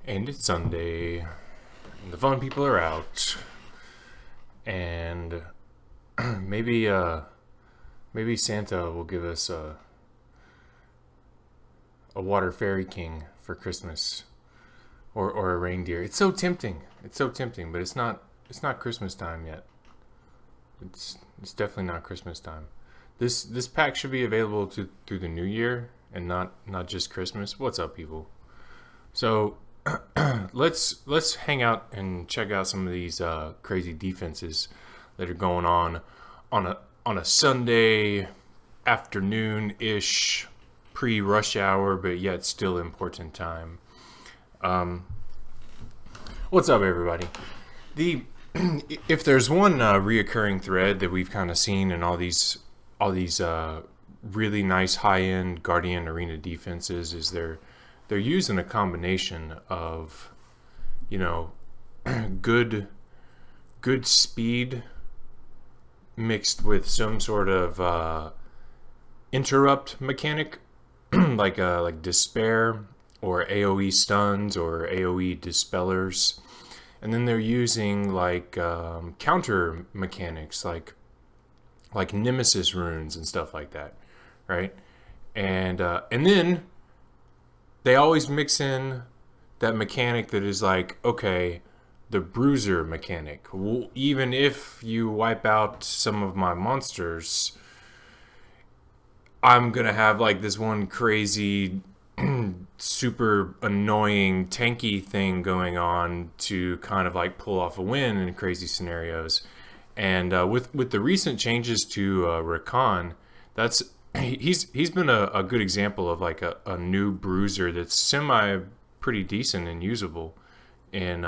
And it's Sunday, and the fun people are out, and maybe maybe Santa will give us a water fairy king for Christmas, or a reindeer. It's so tempting. It's so tempting, but it's not. It's not Christmas time yet. It's definitely not Christmas time. This pack should be available through the new year and not just Christmas. What's up, people? So let's hang out and check out some of these crazy defenses that are going on a Sunday afternoon ish, pre-rush hour, but yet still important time. What's up, everybody? If there's one reoccurring thread that we've kind of seen in all these really nice high-end Guardian Arena defenses, is they're using a combination of, good speed mixed with some sort of interrupt mechanic, like despair or AoE stuns or AoE dispellers, and then they're using counter mechanics like nemesis runes and stuff like that, right? And then they always mix in that mechanic that is like, okay, the bruiser mechanic. Well, even if you wipe out some of my monsters, I'm gonna have like this one crazy super annoying tanky thing going on to kind of like pull off a win in crazy scenarios. And with the recent changes to Rakan, that's he's been a good example of like a new bruiser that's semi pretty decent and usable in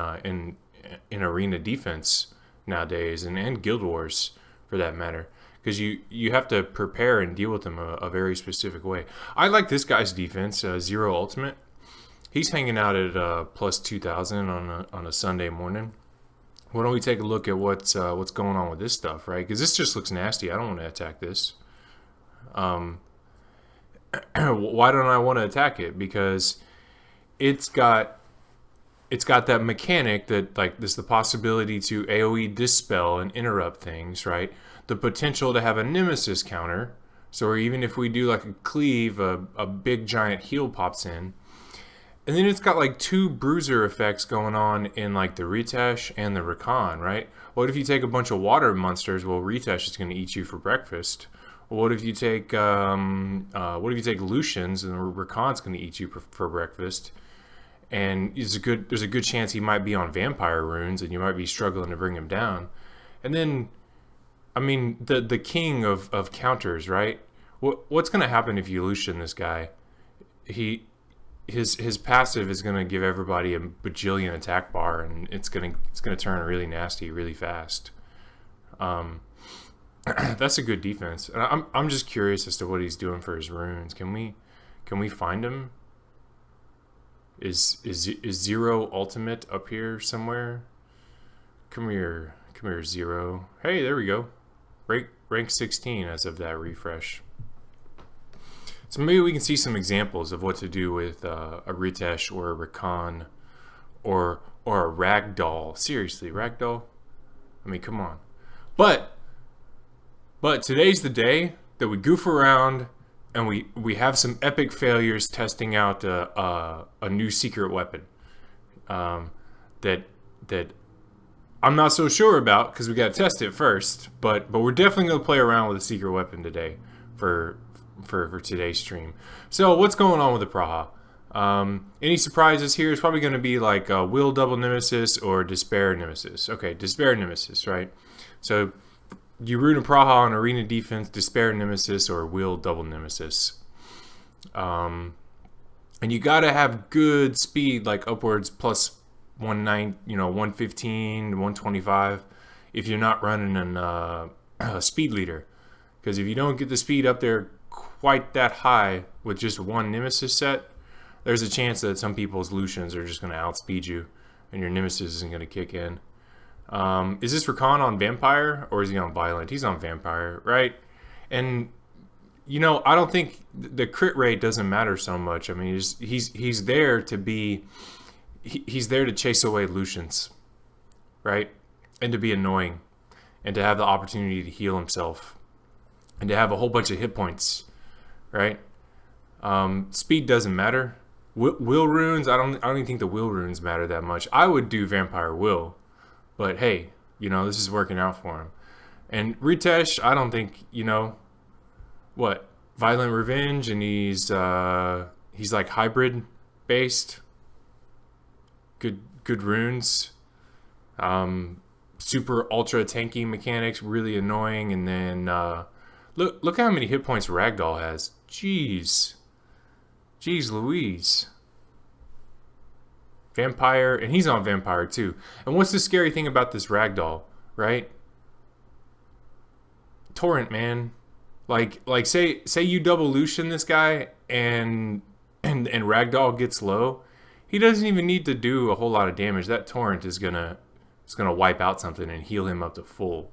arena defense nowadays, and Guild Wars for that matter, because you have to prepare and deal with them a very specific way. I like this guy's defense, Zero Ultimate. He's hanging out at plus 2,000 on a Sunday morning. Why don't we take a look at what's going on with this stuff, right? Because this just looks nasty. I don't want to attack this. Why don't I want to attack it? Because it's got that mechanic that, like, there's the possibility to AoE dispel and interrupt things, right? The potential to have a nemesis counter. So even if we do like a cleave, a big giant heal pops in. And then it's got like two bruiser effects going on in like the Ritesh and the Rakan, right? What if you take a bunch of water monsters? Well, Ritesh is going to eat you for breakfast. What if you take Lucians and Rakan's going to eat you for breakfast? And there's a good chance he might be on vampire runes, and you might be struggling to bring him down. And then, I mean, the king of counters, right? What's going to happen if you Lucian this guy? His passive is going to give everybody a bajillion attack bar, and it's going to turn really nasty really fast. That's a good defense. And I'm just curious as to what he's doing for his runes. Can we find him? Is Zero Ultimate up here somewhere? Come here, Zero. Hey, there we go. Rank 16 as of that refresh. So maybe we can see some examples of what to do with a Ritesh or a Rakan or a Ragdoll. Seriously, Ragdoll? I mean, come on. But today's the day that we goof around and we have some epic failures testing out a new secret weapon that I'm not so sure about, because we got to test it first. But we're definitely going to play around with a secret weapon today for today's stream. So what's going on with the Praha? Any surprises here? It's probably going to be like Will Double Nemesis or Despair Nemesis. Okay, Despair Nemesis, right? So you Rune a Praha on Arena Defense, Despair Nemesis, or Will Double Nemesis. And you got to have good speed, like upwards plus 115, 125, if you're not running a speed leader. Because if you don't get the speed up there quite that high with just one Nemesis set, there's a chance that some people's Lucians are just going to outspeed you, and your Nemesis isn't going to kick in. Is this Rakan on Vampire, or is he on Violent? He's on Vampire, right? And I don't think the crit rate doesn't matter so much. I mean, he's there to be he's there to chase away Lucians, right? And to be annoying, and to have the opportunity to heal himself, and to have a whole bunch of hit points, right? Speed doesn't matter. Will runes, I don't even think the will runes matter that much. I would do Vampire Will, but hey, this is working out for him. And Ritesh, I don't think, what, Violent Revenge, and he's like hybrid based. Good runes. Super ultra tanky mechanics, really annoying, and then look how many hit points Ragdoll has. Jeez Louise. Vampire, and he's on Vampire too. And what's the scary thing about this Ragdoll, right? Torrent, man. Like say you double Lucian this guy and Ragdoll gets low. He doesn't even need to do a whole lot of damage. That Torrent is gonna wipe out something and heal him up to full,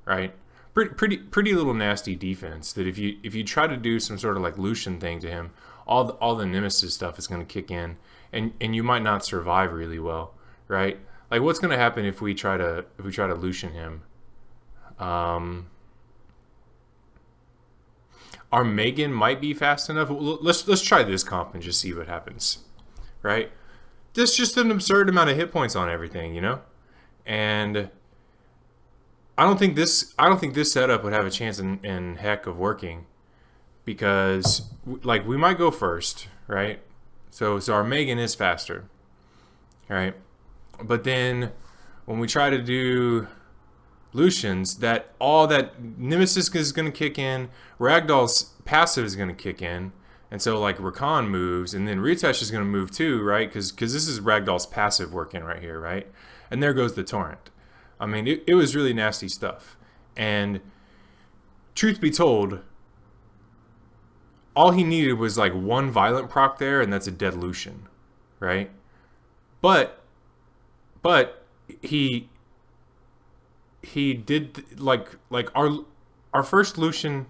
right? Pretty little nasty defense. That if you try to do some sort of like Lucian thing to him, all the Nemesis stuff is gonna kick in, and you might not survive really well, right? Like what's gonna happen if we try to Lucian him? Our Megan might be fast enough. Let's try this comp and just see what happens, right? There's just an absurd amount of hit points on everything, and I don't think this setup would have a chance in heck of working, because like we might go first, right? So our Megan is faster, right? But then when we try to do Lucians, all that Nemesis is going to kick in, Ragdoll's passive is going to kick in, and so like Rakan moves, and then Ritesh is going to move too, right? Because this is Ragdoll's passive working right here, right? And there goes the Torrent. I mean, it was really nasty stuff. And truth be told, all he needed was like one violent proc there, and that's a dead Lucian, right? But he did like our first Lucian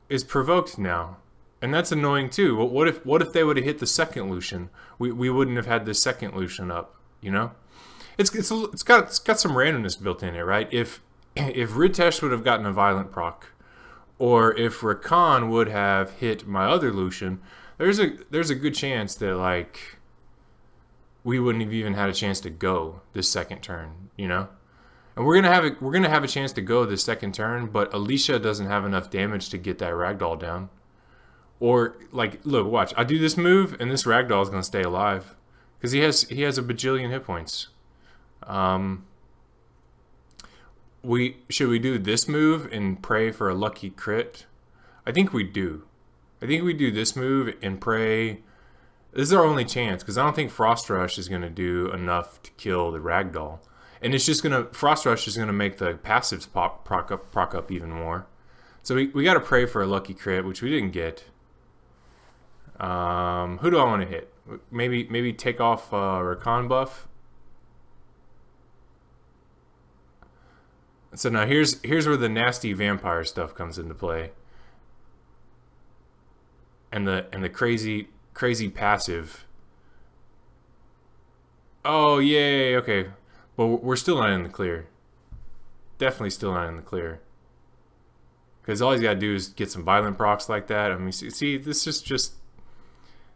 is provoked now, and that's annoying too. What if they would have hit the second Lucian? We wouldn't have had the second Lucian up, It's got some randomness built in it, right? If Ritesh would have gotten a violent proc, or if Rakan would have hit my other Lucian, there's a good chance that like we wouldn't have even had a chance to go this second turn, And we're gonna have a chance to go this second turn, but Alicia doesn't have enough damage to get that Ragdoll down. Or like, look, watch. I do this move, and this Ragdoll is gonna stay alive because he has a bajillion hit points. Should we do this move and pray for a lucky crit? I think we do. I think we do this move and pray. This is our only chance, because I don't think Frost Rush is gonna do enough to kill the Ragdoll. And it's just Frost Rush is gonna make the passives proc up even more. So we gotta pray for a lucky crit, which we didn't get. Who do I want to hit? Maybe take off Rakan buff. So now here's where the nasty vampire stuff comes into play. And the crazy passive. Oh yay, okay. But we're still not in the clear. Definitely still not in the clear. Because all he's got to do is get some violent procs like that. I mean, see, this is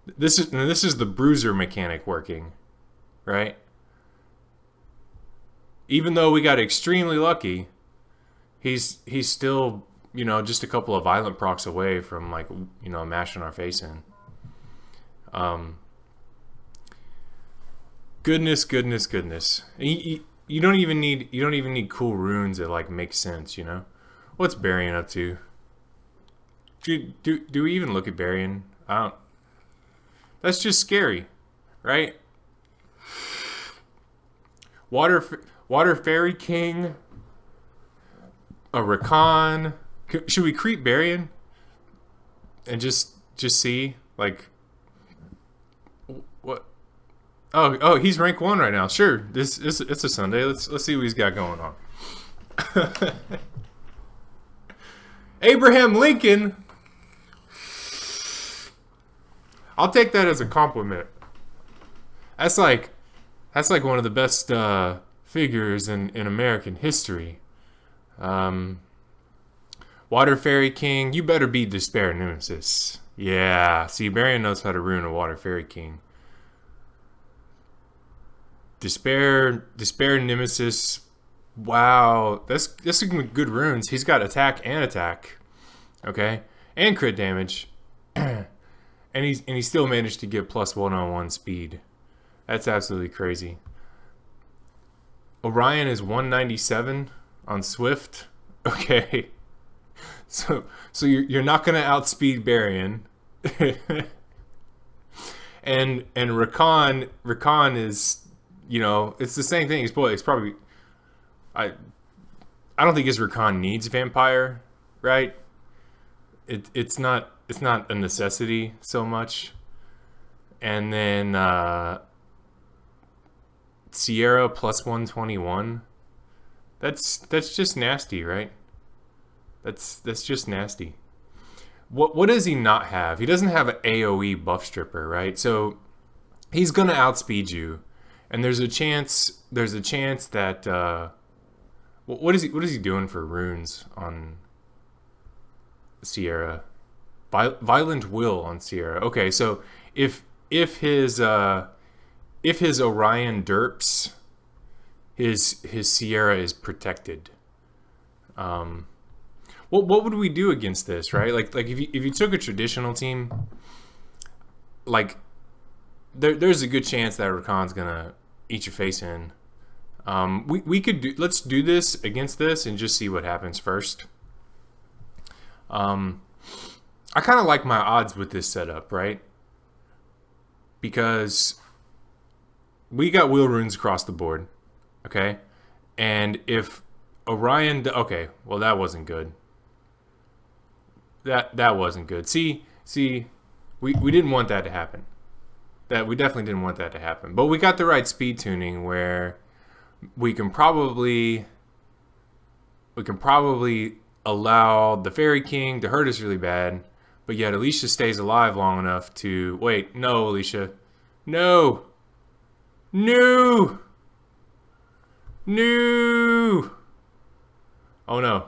the bruiser mechanic working, right? Even though we got extremely lucky, he's still, just a couple of violent procs away from like, mashing our face in. Goodness. You don't even need cool runes that like make sense, What's Barian up to? Do we even look at Barian? I don't. That's just scary, right? Water Fairy King, a Rakan. Should we creep Barian and just see like what? Oh, he's rank 1 right now. Sure, it's a Sunday. Let's see what he's got going on. Abraham Lincoln. I'll take that as a compliment. That's like That's like one of the best figures in American history. Um, Water Fairy King, you better be Despair Nemesis. Yeah, see, Barian knows how to ruin a Water Fairy King. Despair Nemesis. Wow, that's some good runes. He's got attack and attack, okay, and crit damage, and he still managed to get plus 101 speed. That's absolutely crazy. Orion is 197 on Swift. Okay, so you're not gonna outspeed Barian. and Rakan is, you know, it's the same thing. It's probably, I I don't think his Rakan needs vampire, right? It's not a necessity so much. And then Sierra plus 121. That's just nasty, right? That's just nasty. What does he not have? He doesn't have an AoE buff stripper, right? So he's gonna outspeed you, and there's a chance that what is he doing for runes on Sierra? Violent Will on Sierra. Okay, so if his Orion derps, his Sierra is protected. What would we do against this, right? Like if you took a traditional team, like there's a good chance that Rakan's gonna eat your face in. Let's do this against this and just see what happens first. I kind of like my odds with this setup, right? Because we got wheel runes across the board, okay? And if Orion, okay, well that wasn't good. That wasn't good. See, we didn't want that to happen. We definitely didn't want that to happen. But we got the right speed tuning where we can probably allow the Fairy King to hurt us really bad, but yet Alicia stays alive long enough to wait. No, Alicia, no. Oh no.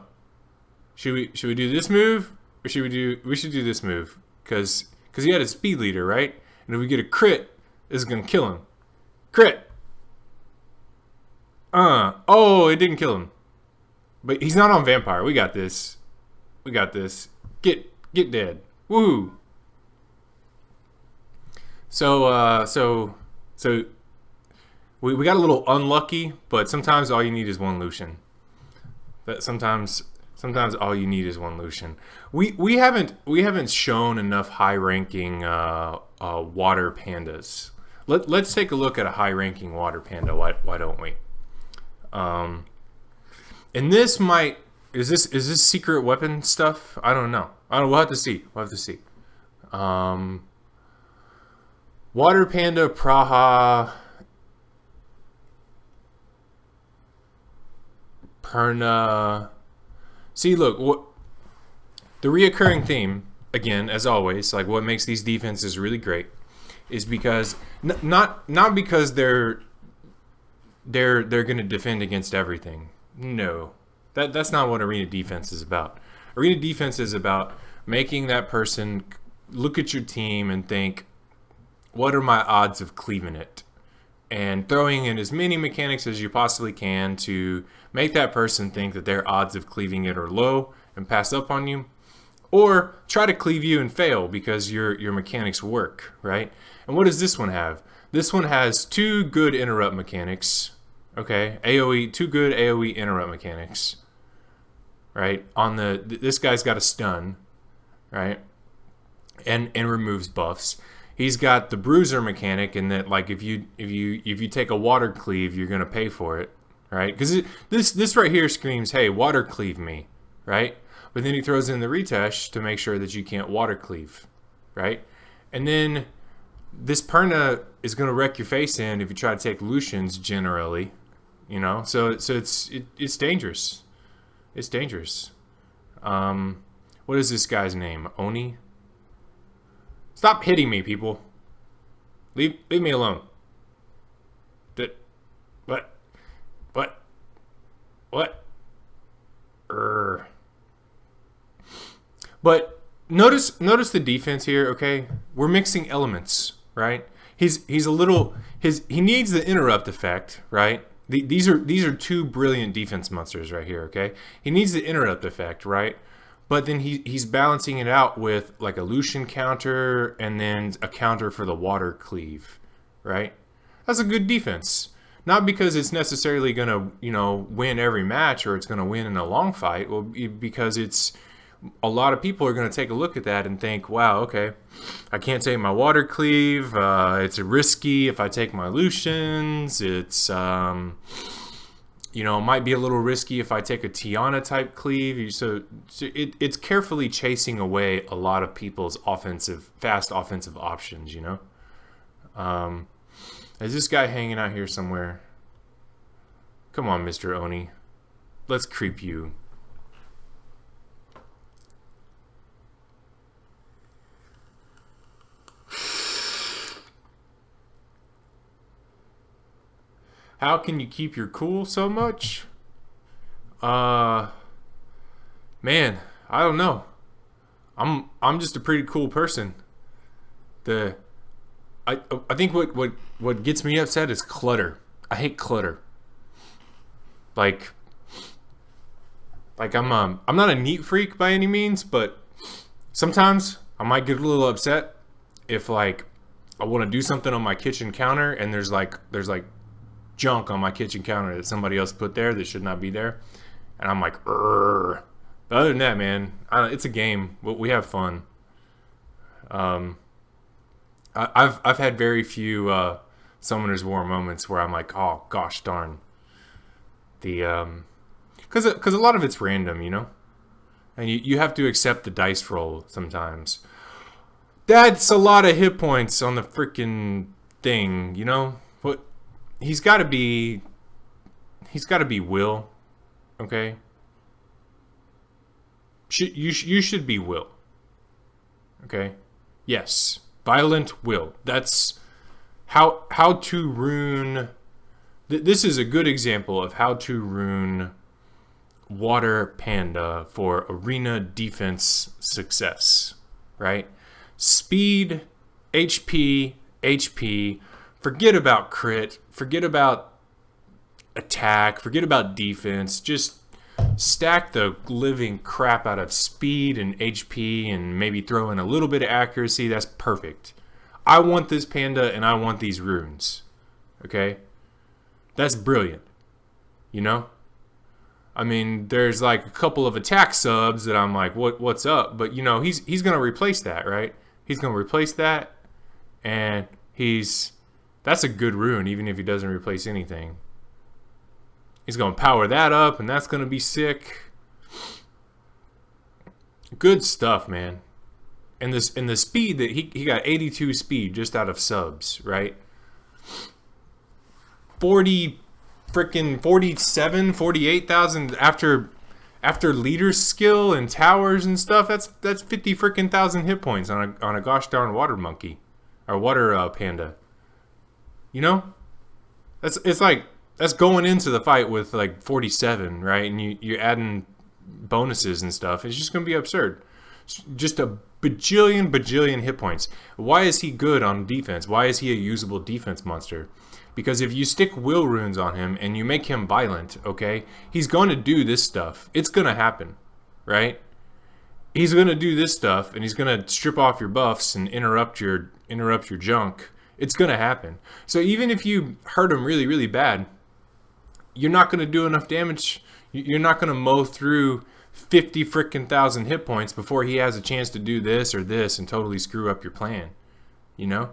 Should we do this move? Or we should do this move, because he had a speed leader, right? And if we get a crit, this is gonna kill him. Crit. Oh, it didn't kill him. But he's not on vampire. We got this. Get dead. Woohoo. So we got a little unlucky, but sometimes all you need is one Lucian. Sometimes all you need is one Lucian. We haven't shown enough high ranking water pandas. Let's take a look at a high ranking water panda. Why don't we? And this is this secret weapon stuff? I don't know. We'll have to see. Water panda Praha Perna. See, look, what the reoccurring theme, again, as always, like what makes these defenses really great, is because not because they're going to defend against everything. No, that's not what arena defense is about. Arena defense is about making that person look at your team and think, what are my odds of cleaving it? And throwing in as many mechanics as you possibly can to make that person think that their odds of cleaving it are low and pass up on you, or try to cleave you and fail because your mechanics work, right? And what does this one have? This one has two good interrupt mechanics, okay? two good AoE interrupt mechanics, right? This guy's got a stun, right? And removes buffs. He's got the bruiser mechanic in that, like, if you take a water cleave, you're gonna pay for it, right? Because this right here screams, hey, water cleave me, right? But then he throws in the retouch to make sure that you can't water cleave, right? And then this Perna is gonna wreck your face in if you try to take Lucians generally, you know. So it's dangerous. It's dangerous. What is this guy's name? Oni. Stop hitting me, people. Leave me alone. What? But notice the defense here, okay? We're mixing elements, right? He's a little he needs the interrupt effect, right? These are two brilliant defense monsters right here, okay? He needs the interrupt effect, right? But then he's balancing it out with like a Lucian counter and then a counter for the water cleave, right? That's a good defense. Not because it's necessarily going to, you know, win every match or it's going to win in a long fight. Well, because it's a lot of people are going to take a look at that and think, wow, okay, I can't take my water cleave. It's risky if I take my Lucians. It's, you know, it might be a little risky if I take a Tiana type cleave. So it's carefully chasing away a lot of people's fast offensive options, you know? Is this guy hanging out here somewhere? Come on, Mr. Oni. Let's creep you. How can you keep your cool so much? Man, I don't know. I'm just a pretty cool person. I think what gets me upset is clutter. I hate clutter. Like I'm not a neat freak by any means, but sometimes I might get a little upset if like I want to do something on my kitchen counter and there's like junk on my kitchen counter that somebody else put there that should not be there, and I'm like, Urgh. But other than that, man, it's a game. We have fun. I've had very few Summoner's War moments where I'm like, oh gosh darn. Because a lot of it's random, you know, and you have to accept the dice roll sometimes. That's a lot of hit points on the freaking thing, you know. What he's got to be Will, okay. You should be Will, okay. Yes. Violent Will. That's how to rune. This is a good example of how to rune Water Panda for arena defense success, right? Speed, HP, HP. Forget about crit. Forget about attack. Forget about defense. Just stack the living crap out of speed and HP and maybe throw in a little bit of accuracy. That's perfect. I want this panda and I want these runes. Okay? That's brilliant. You know? I mean, there's like a couple of attack subs that I'm like, what's up? But you know, he's going to replace that, right? He's going to replace that, and that's a good rune even if he doesn't replace anything. He's going to power that up, and that's going to be sick. Good stuff, man. And the speed that he got 82 speed just out of subs, right? 47, 48,000 after leader skill and towers and stuff. That's 50 freaking thousand hit points on a gosh darn water monkey or water panda. You know? It's like that's going into the fight with like 47, right? And you're adding bonuses and stuff. It's just going to be absurd. Just a bajillion hit points. Why is he good on defense? Why is he a usable defense monster? Because if you stick will runes on him and you make him violent, okay, he's going to do this stuff. It's going to happen, right? He's going to do this stuff, and he's going to strip off your buffs and interrupt your junk. It's going to happen. So even if you hurt him really, really bad, you're not going to do enough damage. You're not going to mow through 50 freaking thousand hit points before he has a chance to do this or this and totally screw up your plan. You know?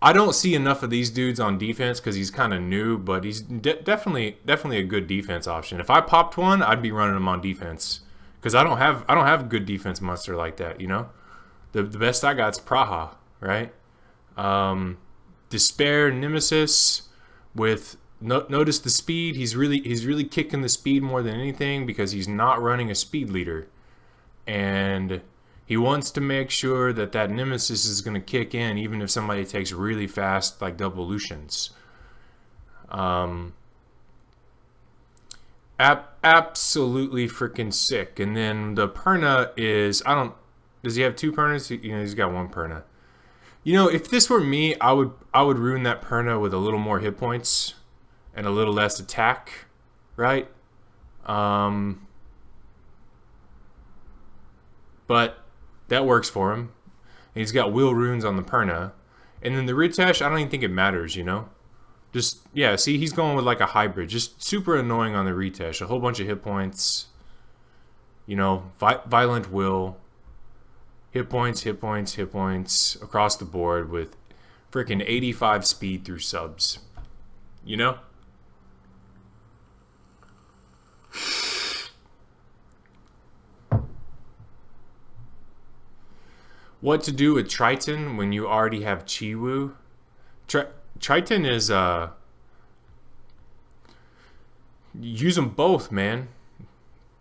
I don't see enough of these dudes on defense because he's kind of new, but he's definitely a good defense option. If I popped one, I'd be running him on defense because I don't have a good defense monster like that. You know, the best I got's Praha, right? Despair Nemesis with notice the speed. He's really kicking the speed more than anything because he's not running a speed leader, and he wants to make sure that Nemesis is going to kick in even if somebody takes really fast like double Lucians. Um, absolutely freaking sick. And then the Perna is, does he have two Pernas? He's got one Perna. If this were me, I would ruin that Perna with a little more hit points and a little less attack, right? But that works for him. And he's got will runes on the Perna. And then the Ritesh, I don't even think it matters, Just, yeah, see, he's going with like a hybrid. Just super annoying on the Ritesh. A whole bunch of hit points. Violent will. Hit points across the board with freaking 85 speed through subs. What to do with Triton when you already have Chiwu? Triton is use them both, man.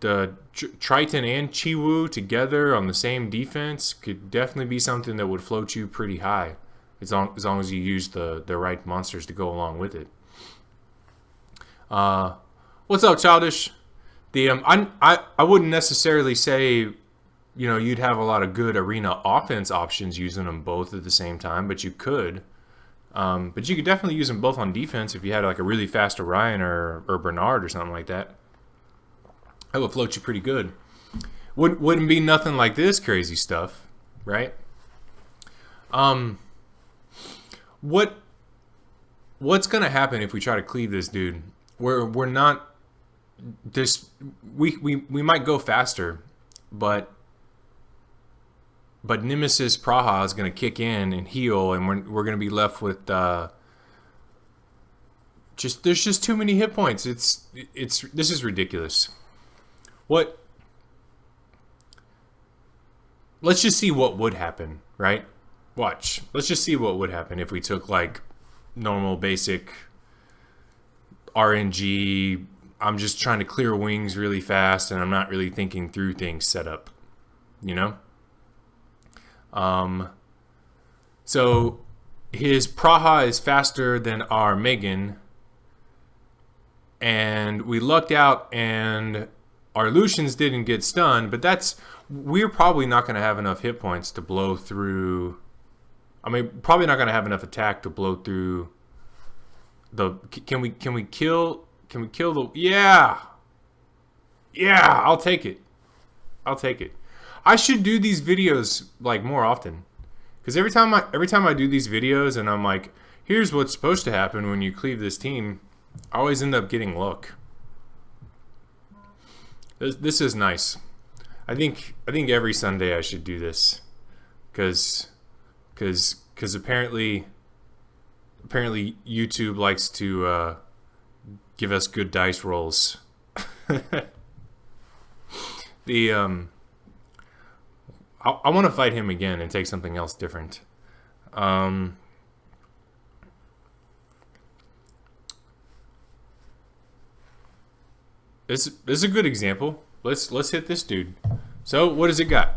The Triton and Chiwu together on the same defense could definitely be something that would float you pretty high, as long as you use the right monsters to go along with it. What's up, Childish? I wouldn't necessarily say you'd have a lot of good arena offense options using them both at the same time, but you could. But you could definitely use them both on defense if you had like a really fast Orion or Bernard or something like that. That would float you pretty good. Wouldn't be nothing like this crazy stuff, right? What's gonna happen if we try to cleave this dude? We're not this. We might go faster, but Nemesis Praha is gonna kick in and heal, and we're gonna be left with there's just too many hit points. This is ridiculous. Let's just see what would happen, right? Watch. Let's just see what would happen if we took like normal basic RNG. I'm just trying to clear wings really fast and I'm not really thinking through things setup, So his Praha is faster than our Megan, and we lucked out and our Lucians didn't get stunned, but we're probably not going to have enough hit points to blow through. Probably not going to have enough attack to blow through the. Can we kill the? Yeah. I'll take it. I should do these videos like more often, because every time I do these videos and I'm like, here's what's supposed to happen when you cleave this team, I always end up getting luck. This is nice. I think every Sunday I should do this, because apparently YouTube likes to give us good dice rolls. I want to fight him again and take something else different. This is a good example. Let's hit this dude. So what does it got?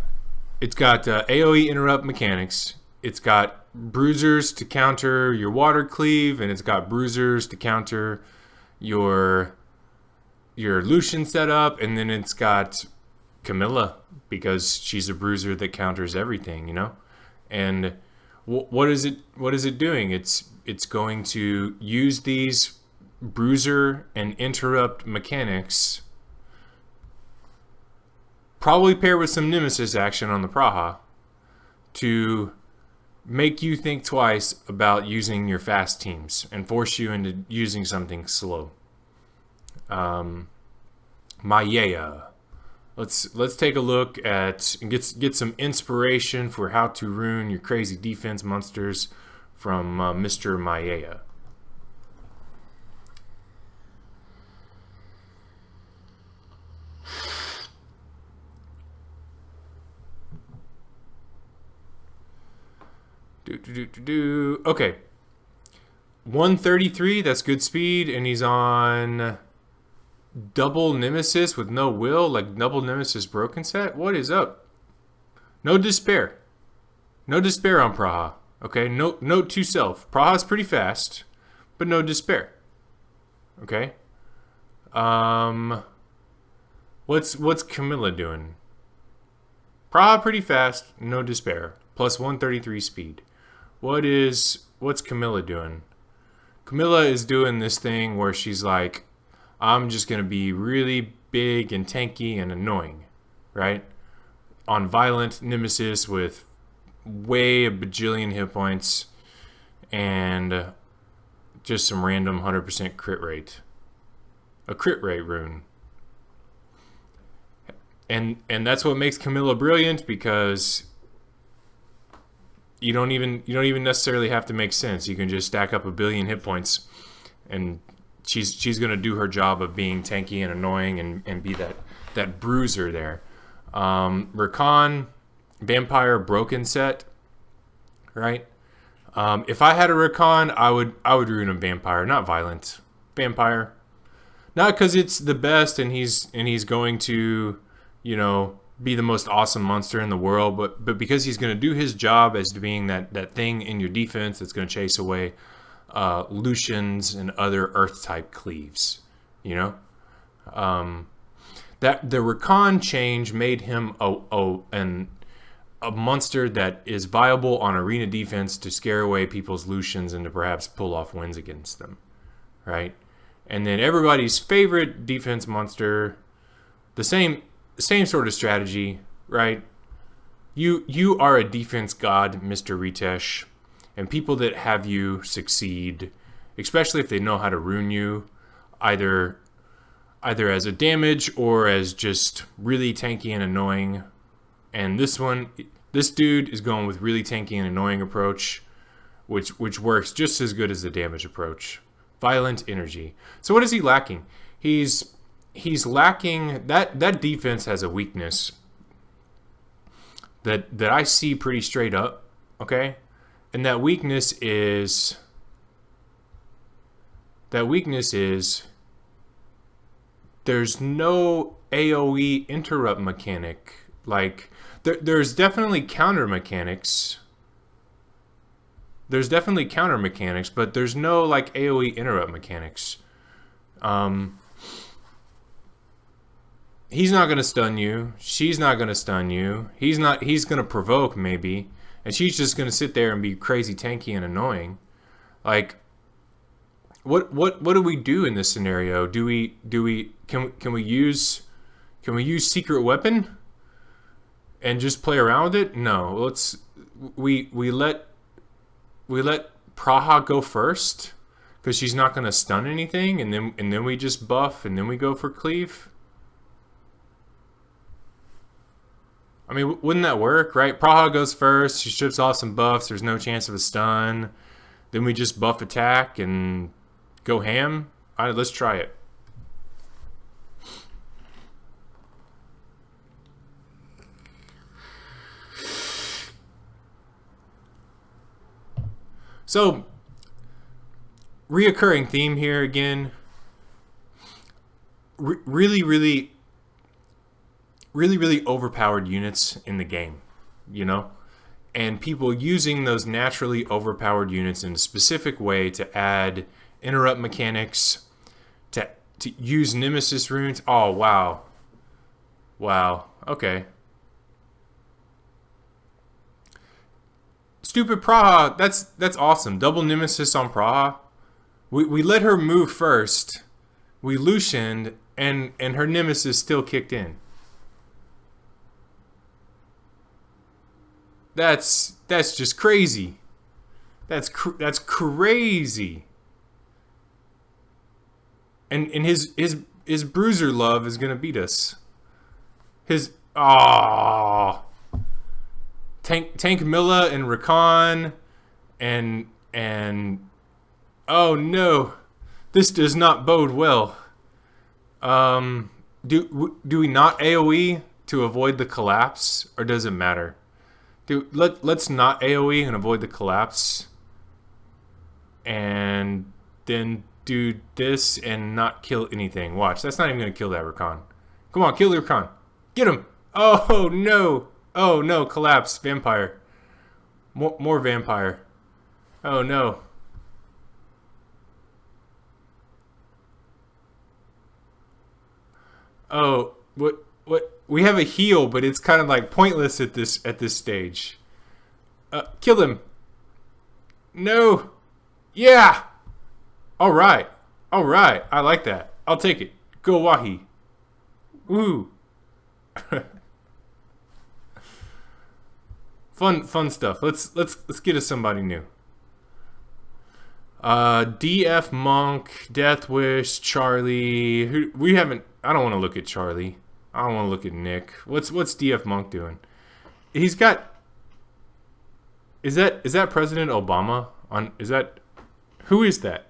It's got AoE interrupt mechanics. It's got bruisers to counter your water cleave, and it's got bruisers to counter your Lucian setup, and then it's got Camilla because she's a bruiser that counters everything, And what is it doing? It's going to use these bruiser and interrupt mechanics, probably pair with some Nemesis action on the Praha, to make you think twice about using your fast teams and force you into using something slow. Maya. Let's take a look at and get some inspiration for how to rune your crazy defense monsters from Mr. Maya. Okay. 133, that's good speed, and he's on double Nemesis with no will, like double Nemesis broken set. What is up? No despair. No despair on Praha. Okay, note to self. Praha's pretty fast, but no despair. Okay. What's Camilla doing? Praha pretty fast, no despair. Plus 133 speed. What's Camilla doing? Camilla is doing this thing where she's like, I'm just gonna be really big and tanky and annoying, right? On violent nemesis with way a bajillion hit points and just some random 100% crit rate. A crit rate rune. And that's what makes Camilla brilliant, because you don't even necessarily have to make sense. You can just stack up a billion hit points, and she's gonna do her job of being tanky and annoying and be that bruiser there. Rakan, vampire broken set, right? If I had a Rakan, I would rune a vampire, not violent. Vampire. Not because it's the best and he's going to, be the most awesome monster in the world, but because he's going to do his job as being that thing in your defense that's going to chase away Lucians and other Earth type cleaves. That the Rakan change made him a monster that is viable on arena defense to scare away people's Lucians and to perhaps pull off wins against them, right? And then everybody's favorite defense monster, the same sort of strategy, right? You are a defense god, Mr. Ritesh, and people that have you succeed, especially if they know how to rune you, either as a damage or as just really tanky and annoying. And this dude is going with really tanky and annoying approach, which works just as good as the damage approach. Violent energy. So what is he lacking? He's lacking that defense has a weakness that I see pretty straight up, okay? And that weakness is there's no AoE interrupt mechanic. Like there's definitely counter mechanics. But there's no like AoE interrupt mechanics. He's not gonna stun you. She's not gonna stun you. He's gonna provoke maybe, and she's just gonna sit there and be crazy tanky and annoying. Like, what do we do in this scenario? Can we use secret weapon and just play around with it? No, we let Praha go first because she's not gonna stun anything, and then we just buff and then we go for cleave. I mean, wouldn't that work, right? Praha goes first, she strips off some buffs, there's no chance of a stun. Then we just buff attack and go ham. All right, let's try it. So, reoccurring theme here again. Really overpowered units in the game, and people using those naturally overpowered units in a specific way to add interrupt mechanics, to use nemesis runes. Oh, wow. Okay. Stupid Praha, that's awesome. Double nemesis on Praha. We let her move first. We Lucianed, and her nemesis still kicked in. That's just crazy. That's crazy. And his bruiser love is gonna beat us. Tank Milla and Rakan and oh no, this does not bode well. Do we not AoE to avoid the collapse, or does it matter? Dude, let's not AoE and avoid the collapse, and then do this and not kill anything. Watch, that's not even gonna kill that Rakan. Come on, kill the Rakan. Get him. Oh no, collapse. Vampire. More vampire. Oh no. Oh, what? We have a heal, but it's kind of like pointless at this stage. Kill him. No. Yeah. All right. All right. I like that. I'll take it. Go Wahi. Woo. Fun stuff. Let's get us somebody new. DF Monk, Death Wish, Charlie. We haven't. I don't want to look at Charlie. I don't want to look at Nick. What's DF Monk doing? He's got. Is that President Obama on? Is that who is that?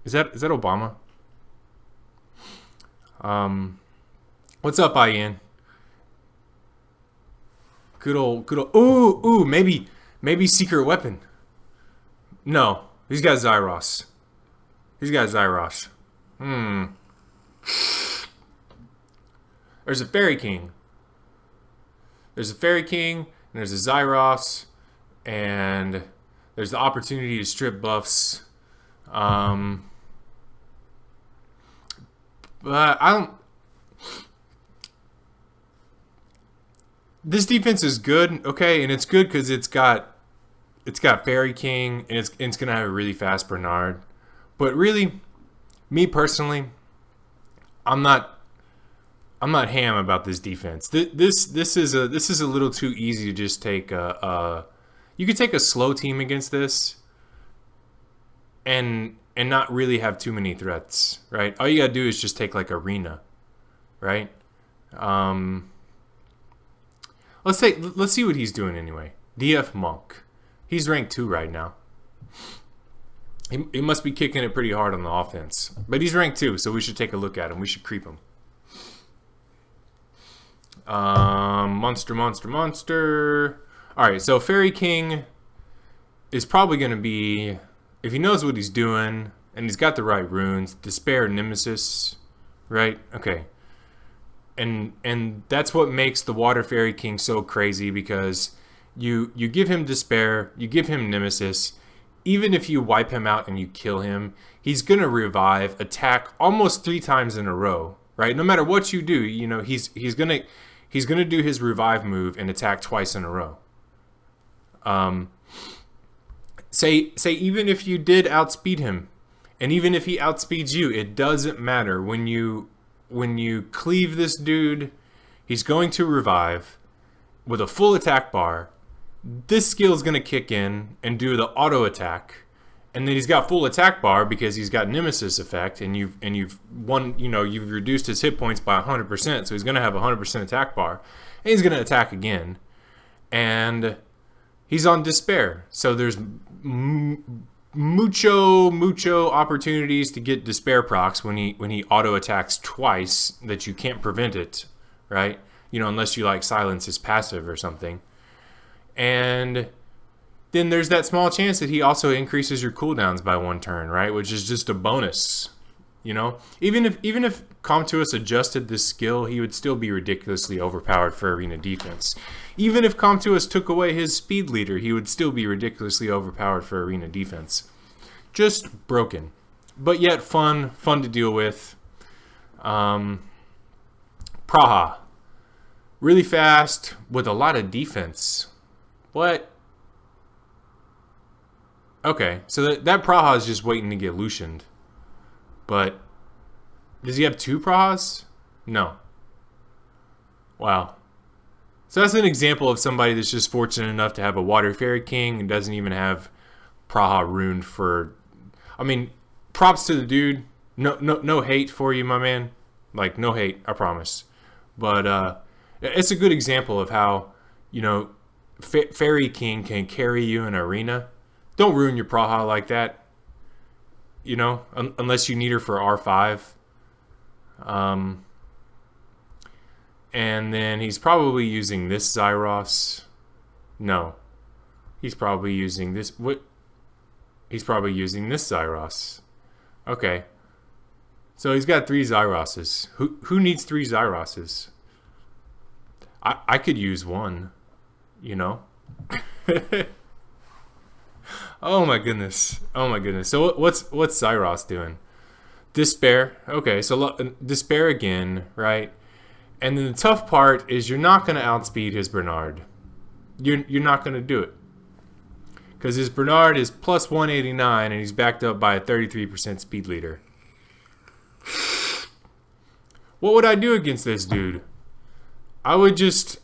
Is that Obama? What's up, Ian? Good old. Ooh, maybe secret weapon. No, he's got Zyros. There's a Fairy King. And there's a Zyros, and there's the opportunity to strip buffs. But I don't. This defense is good, okay, and it's good because it's got Fairy King, and it's gonna have a really fast Bernard. But really, me personally, I'm not ham about this defense. This is a little too easy to just take you could take a slow team against this, and not really have too many threats, right? All you gotta do is just take like Arena, right? Let's see what he's doing anyway. DF Monk. He's ranked 2 right now. He must be kicking it pretty hard on the offense. But he's ranked 2, so we should take a look at him. We should creep him. Monster. Alright, so Fairy King is probably going to be, if he knows what he's doing, and he's got the right runes, Despair, Nemesis, right? Okay. And that's what makes the Water Fairy King so crazy, because you give him Despair, you give him Nemesis, even if you wipe him out and you kill him, he's going to revive, attack almost 3 times in a row, right? No matter what you do, you know, he's going to do his revive move and attack twice in a row. Say even if you did outspeed him, and even if he outspeeds you, it doesn't matter. When you cleave this dude, he's going to revive with a full attack bar. This skill is going to kick in and do the auto attack, and then he's got full attack bar because he's got Nemesis effect, and you've reduced his hit points by 100%, so he's going to have 100% attack bar, and he's going to attack again, and he's on Despair, so there's mucho opportunities to get Despair procs when he auto attacks twice that you can't prevent it, right? You know, unless you like silence his passive or something. And then there's that small chance that he also increases your cooldowns by 1 turn, right? Which is just a bonus, you know? Even if Comtuous adjusted this skill, he would still be ridiculously overpowered for arena defense. Even if Comtuous took away his speed leader, he would still be ridiculously overpowered for arena defense. Just broken, but yet fun to deal with. Praha, really fast with a lot of defense. What? Okay, so that Praha is just waiting to get Lucianed. But does he have 2 Prahas? No. Wow. So that's an example of somebody that's just fortunate enough to have a Water Fairy King and doesn't even have Praha ruined for. I mean, props to the dude. No hate for you, my man. Like, no hate, I promise. But it's a good example of how, you know, Fairy King can carry you in arena. Don't ruin your Praha like that. You know, unless you need her for R5. And then he's probably using this Zyros. No. He's probably using this. What? He's probably using this Zyros. Okay. So he's got 3 Zyroses. Who needs 3 Zyroses? I could use 1. You know? Oh my goodness. So what's Zyros doing? Despair. Okay, so Despair again, right? And then the tough part is you're not going to outspeed his Bernard. You're not going to do it. Because his Bernard is plus 189 and he's backed up by a 33% speed leader. What would I do against this dude? I would just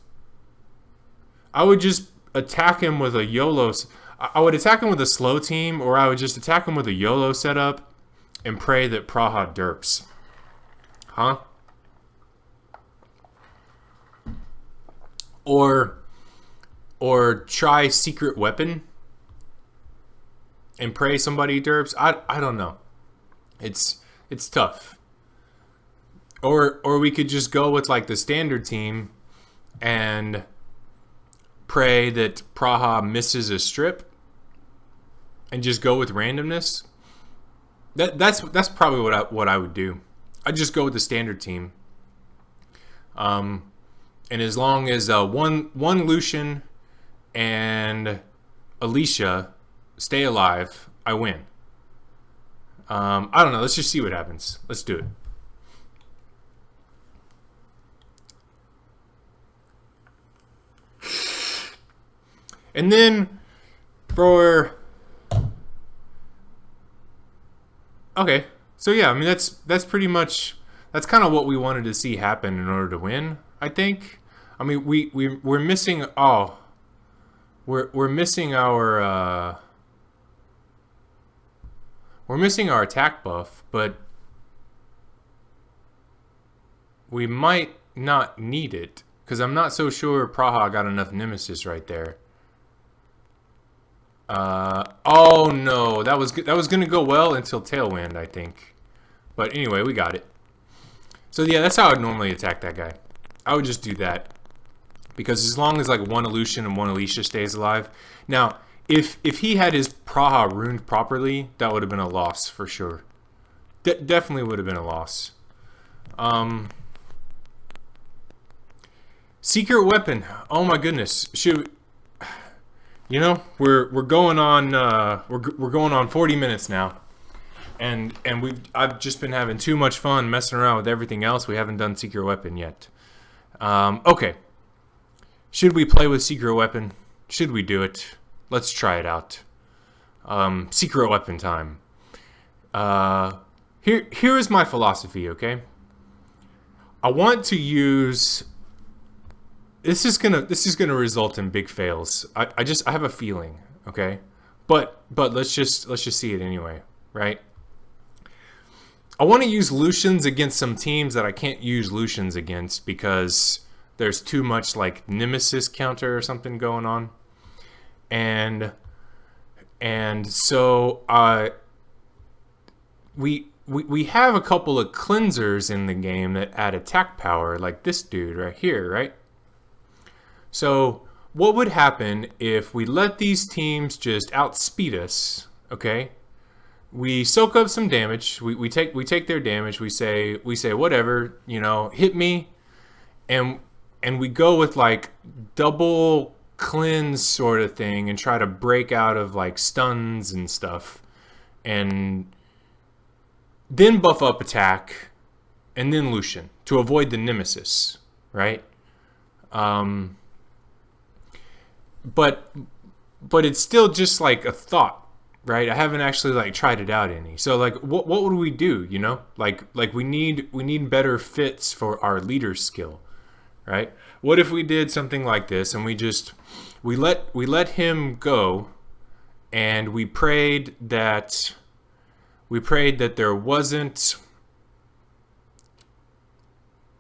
attack him with a YOLO. I would attack him with a slow team, or I would just attack him with a YOLO setup and pray that Praha derps. Huh? Or try secret weapon and pray somebody derps. I don't know. It's tough. Or we could just go with like the standard team and pray that Praha misses a strip and just go with randomness. That's probably what I would do. I'd just go with the standard team. And as long as one Lucian and Alicia stay alive, I win. I don't know. Let's just see what happens. Let's do it. And then for... Okay. So yeah, I mean that's pretty much... That's kind of what we wanted to see happen in order to win, I think. I mean, we're missing... Oh. We're missing our... We're missing our attack buff, but... We might not need it. Because I'm not so sure Praha got enough Nemesis right there. Oh no, that was gonna go well until Tailwind, I think. But anyway, we got it. So yeah, that's how I'd normally attack that guy. I would just do that. Because as long as like one Lucian and one Alicia stays alive. Now, if he had his Praha runed properly, that would have been a loss for sure. Definitely would have been a loss. Secret weapon. Oh my goodness. You know, we're going on we're going on 40 minutes now, and I've just been having too much fun messing around with everything else. We haven't done secret weapon yet. Okay, should we play with secret weapon? Should we do it? Let's try it out. Secret weapon time. Here is my philosophy. Okay, I want to use. This is gonna result in big fails. I have a feeling, okay? But let's just see it anyway, right? I want to use Lucians against some teams that I can't use Lucians against because there's too much like Nemesis counter or something going on. And so we have a couple of cleansers in the game that add attack power, like this dude right here, right? So what would happen if we let these teams just outspeed us, okay? We soak up some damage, we take their damage, we say whatever, you know, hit me, and we go with like double cleanse sort of thing and try to break out of like stuns and stuff, and then buff up attack, and then Lucian to avoid the Nemesis, right? But it's still just like a thought, right? I haven't actually like tried it out any. So like what would we do, you know? Like we need better fits for our leader skill, right? What if we did something like this and we let him go, and we prayed that there wasn't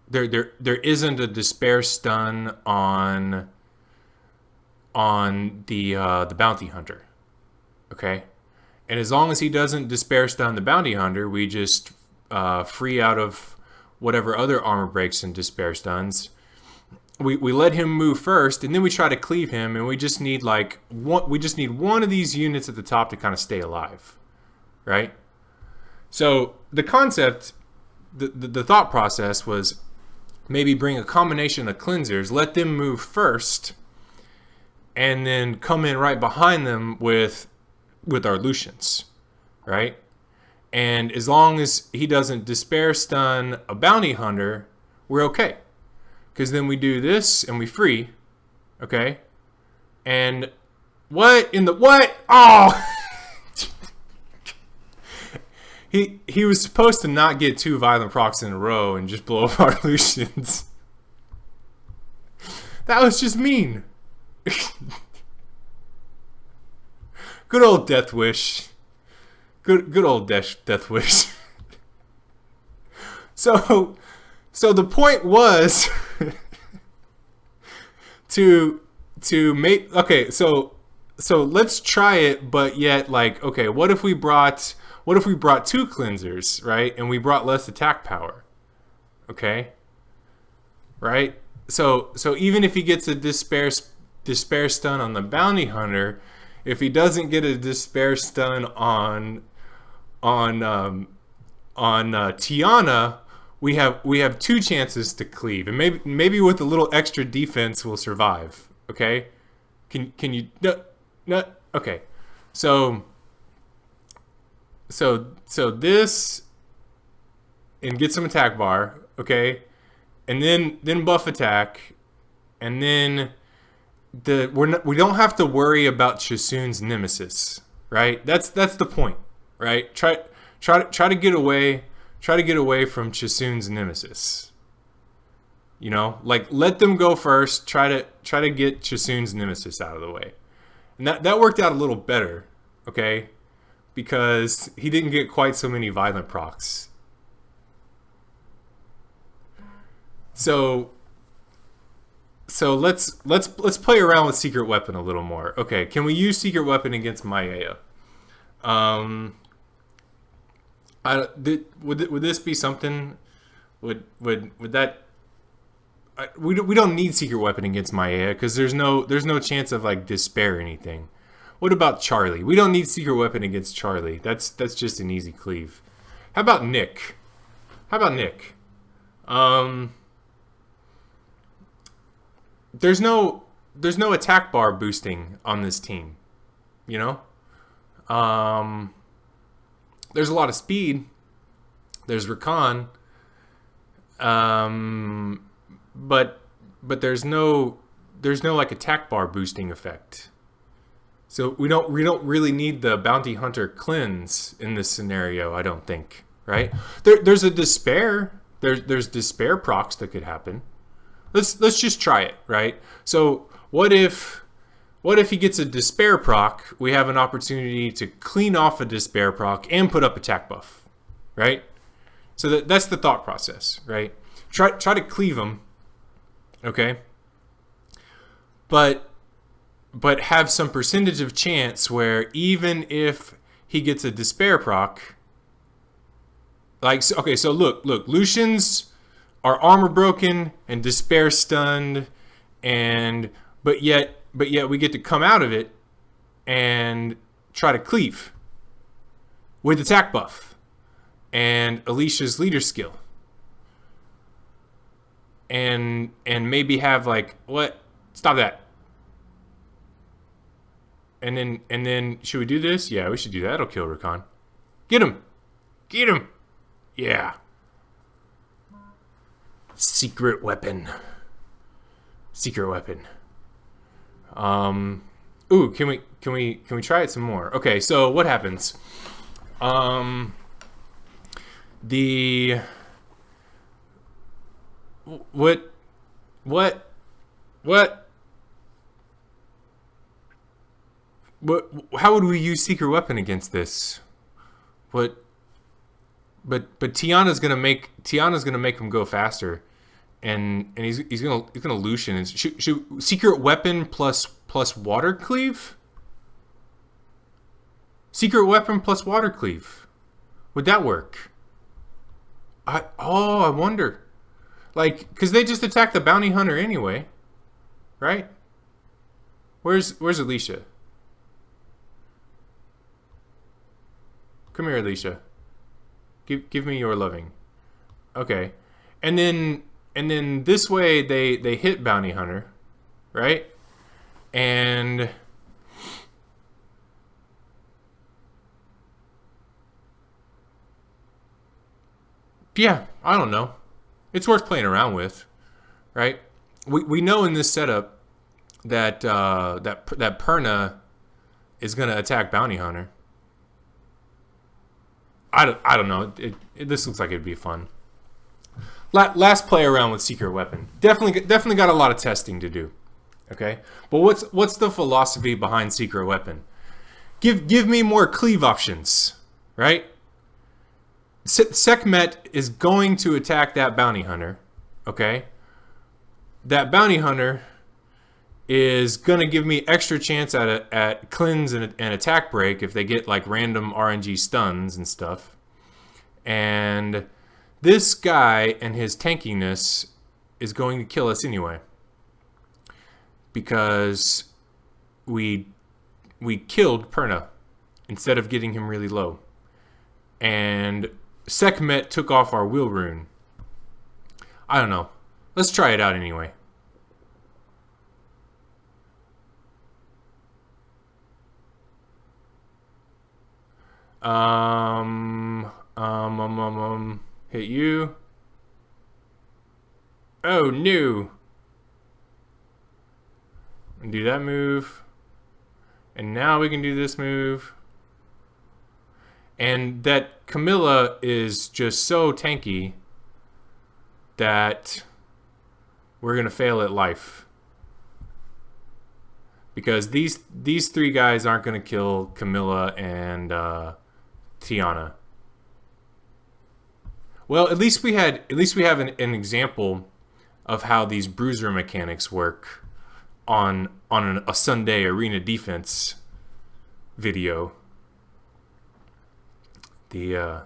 there isn't a despair stun on the bounty hunter, okay? And as long as he doesn't despair stun the bounty hunter, we just free out of whatever other armor breaks and despair stuns. We let him move first, and then we try to cleave him, and we just need like one of these units at the top to kind of stay alive, right? So the concept, the thought process was maybe bring a combination of cleansers, let them move first, and then come in right behind them with our Lucians, right? And as long as he doesn't despair stun a bounty hunter, we're okay. because then we do this and we free, okay? And what in the what? Oh, he was supposed to not get 2 violent procs in a row and just blow up our Lucians. That was just mean. Good old Death Wish. Good old Death Wish. So the point was to make, okay, so let's try it, but yet, like, okay, what if we brought 2 cleansers, right? And we brought less attack power. Okay? Right? So even if he gets a despair stun on the bounty hunter, if he doesn't get a despair stun on Tiana, we have 2 chances to cleave, and maybe with a little extra defense we'll survive. Okay, can you no okay, so this, and get some attack bar, okay, and then buff attack, and then we don't have to worry about Chasun's nemesis, right? That's the point, right? Try to get away from Chasun's nemesis. You know, like, let them go first. Try to get Chasun's nemesis out of the way, and that worked out a little better, okay, because he didn't get quite so many violent procs. So let's play around with Secret Weapon a little more. Okay, can we use Secret Weapon against Maya? Would this be something? Would that? We don't need Secret Weapon against Maya because there's no chance of, like, despair or anything. What about Charlie? We don't need Secret Weapon against Charlie. That's just an easy cleave. How about Nick? There's no attack bar boosting on this team, you know? There's a lot of speed. There's Rakan. But there's no like attack bar boosting effect. So we don't really need the bounty hunter cleanse in this scenario, I don't think, right? There's a despair. There's despair procs that could happen. Let's just try it, right? So what if he gets a despair proc? We have an opportunity to clean off a despair proc and put up attack buff, right? So that's the thought process, right? Try to cleave him, okay? But have some percentage of chance where even if he gets a despair proc, like, okay, so look, Lucians are armor broken and despair stunned, but yet we get to come out of it and try to cleave with attack buff and Alicia's leader skill, and maybe have, like, what? Stop that. And then should we do this? Yeah, we should do that. It'll kill Rakan. Get him. Yeah. Secret weapon. Ooh, can we try it some more? Okay, so what happens? How would we use Secret Weapon against this? But Tiana's gonna make him go faster, and he's gonna Lucian. And should Secret Weapon plus water cleave? Secret Weapon plus water cleave, would that work? I wonder, like, because they just attacked the bounty hunter anyway, right? Where's Alicia? Come here, Alicia. Give me your loving. Okay. And then this way they hit bounty hunter, right? And yeah, I don't know. It's worth playing around with. right? We know in this setup that that Perna is gonna attack Bounty Hunter. I don't know. This looks like it'd be fun. Last play around with Secret Weapon. Definitely got a lot of testing to do. Okay, but what's the philosophy behind Secret Weapon? Give me more cleave options, right? Sekhmet is going to attack that Bounty Hunter. Okay, that Bounty Hunter is gonna give me extra chance at cleanse and attack break if they get like random RNG stuns and stuff. And this guy and his tankiness is going to kill us anyway, because we killed Perna instead of getting him really low, and Sekhmet took off our Will Rune. I don't know. Let's try it out anyway. Hit you. Oh, no. Do that move. And now we can do this move. And that Camilla is just so tanky that we're going to fail at life. Because these three guys aren't going to kill Camilla and Tiana. Well, at least we have an example of how these bruiser mechanics work on a Sunday arena defense video. The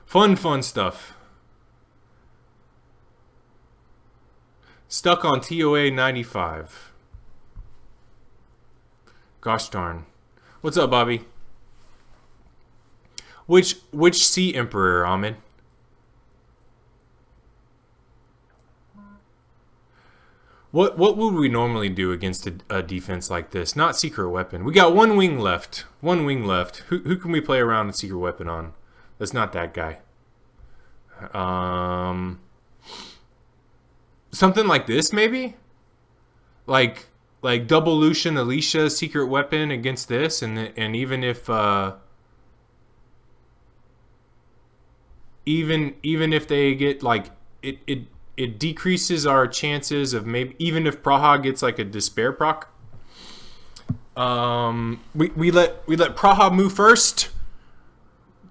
fun stuff. Stuck on TOA 95. Gosh darn. What's up, Bobby? Which Sea Emperor, Ahmed? What would we normally do against a defense like this? Not Secret Weapon. We got one wing left. One wing left. Who can we play around with Secret Weapon on? That's not that guy. Something like this, maybe? Like double Lucian Alicia Secret Weapon against this, and even if even if they get like it decreases our chances of maybe, even if Praha gets like a despair proc. We let Praha move first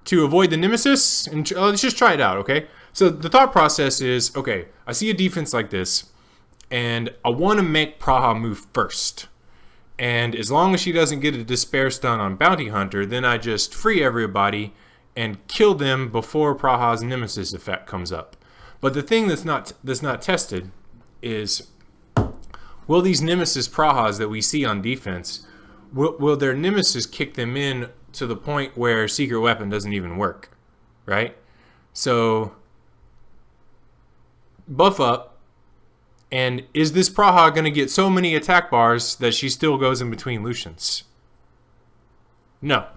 to avoid the nemesis, and let's just try it out, okay? So the thought process is, okay, I see a defense like this, and I want to make Praha move first. And as long as she doesn't get a despair stun on Bounty Hunter, then I just free everybody and kill them before Praha's nemesis effect comes up. But the thing that's not tested is, will these nemesis Prahas that we see on defense, will their nemesis kick them in to the point where Secret Weapon doesn't even work, right? So buff up, and is this Praha going to get so many attack bars that she still goes in between Lucians? No.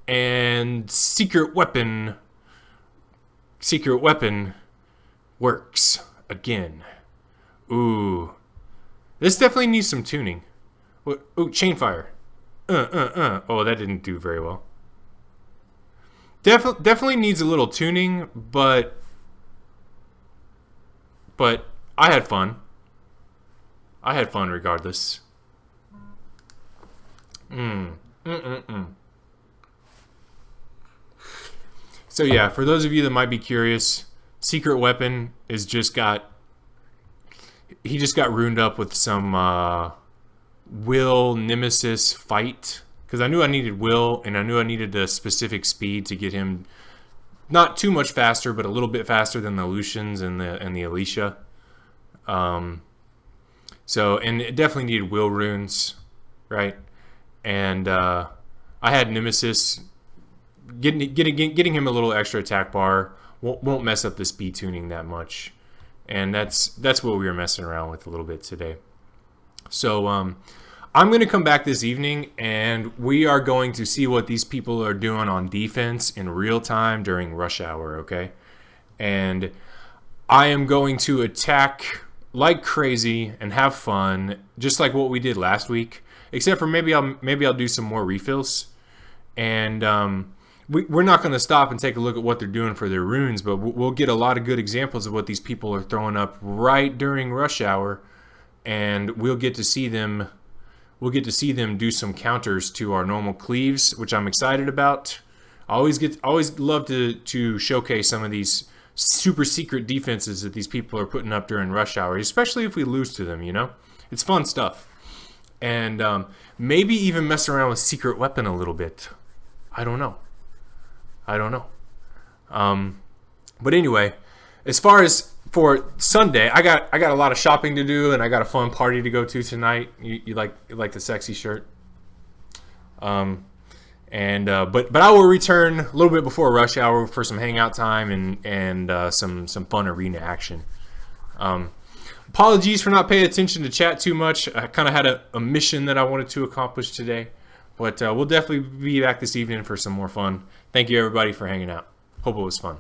And Secret Weapon works again. Ooh. This definitely needs some tuning. Ooh, Chainfire. Oh, that didn't do very well. Definitely needs a little tuning, but I had fun. I had fun regardless. So yeah, for those of you that might be curious, Secret Weapon is he just got ruined up with some Will Nemesis fight, because I knew I needed Will, and I knew I needed the specific speed to get him not too much faster, but a little bit faster than the Lucians and the Alicia. So, and it definitely needed Will runes, right? And I had Nemesis. Getting him a little extra attack bar won't mess up the speed tuning that much, and that's what we were messing around with a little bit today. So I'm going to come back this evening, and we are going to see what these people are doing on defense in real time during rush hour, okay? And I am going to attack like crazy and have fun, just like what we did last week. Except for maybe I'll do some more refills, and we're not going to stop and take a look at what they're doing for their runes, but we'll get a lot of good examples of what these people are throwing up right during rush hour, and we'll get to see them. We'll get to see them do some counters to our normal cleaves, which I'm excited about. I always love to showcase some of these super secret defenses that these people are putting up during rush hour, especially if we lose to them. You know, it's fun stuff, and maybe even mess around with secret weapon a little bit. I don't know. But anyway, as far as for Sunday, I got a lot of shopping to do, and I got a fun party to go to tonight. You like the sexy shirt? But I will return a little bit before rush hour for some hangout time and some fun arena action. Apologies for not paying attention to chat too much. I kind of had a mission that I wanted to accomplish today, but we'll definitely be back this evening for some more fun. Thank you everybody for hanging out. Hope it was fun.